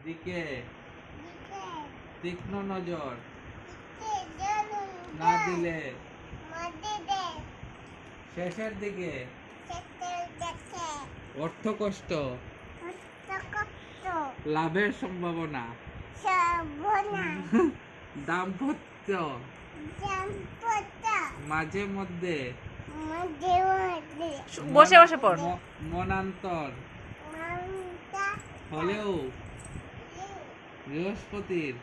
দিকে দিকে তীক্ষ্ণ নজর দিকে জ্বলুন না দিলে মধ্যে শেষের দিকে সেতে দেখে অর্থ কষ্ট হস্তকষ্ট লাভের সম্ভাবনা সবনা দাম্পত্য জম্পটা মাঝে মধ্যে মধ্যে মধ্যে বসে বসে পড়। মনান্তর মমতা হলেও বৃহস্পতির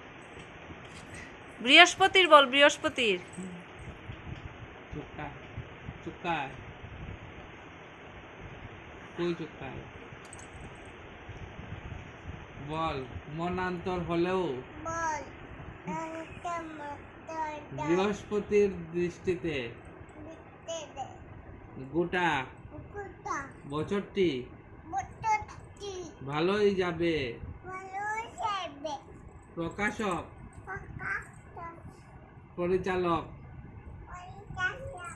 বৃহস্পতির বল, বৃহস্পতির। চুক্কায় চুক্কায় কই চুক্কায় বল মনান্তর হলেও বল অন্ত মতর বৃহস্পতির দৃষ্টিতে দিতে দে গোটা কুকুরটা বছরটি বটটি ভালোই যাবে। ভালো যাবে প্রকাশক কাকা পরিচালক পরিচালনা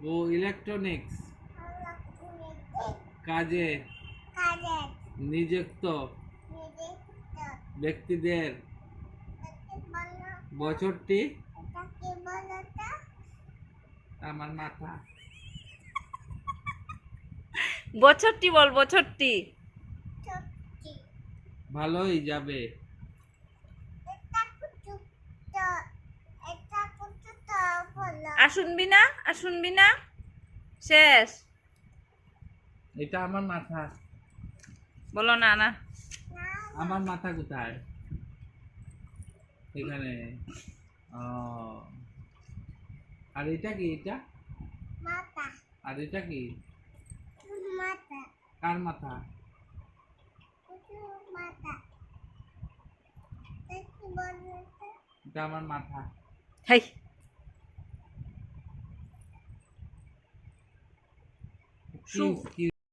ও ইলেকট্রনিক্স হলো কাজে কাজে নিযুক্ত নির্দিষ্ট ব্যক্তিদের এটাকে বলো বছরটি এটাকে বলো তো আমার মাথা বছরটি বল, বছরটি। সত্যি ভালোই যাবে। এটা কুচুটা এটা কুচুটা বলো আর শুনবি না, আর শুনবি না, শেষ। এটা আমার মাথা। বলো না না। না আমার মাথা কোথায়? এখানে। ও আর এটা কি? এটা মাথা আর এটা কি? মাথা কার মাথা? কুচু মাথা এটাকে বলো তো এটা আমার মাথা। হাই, কি কি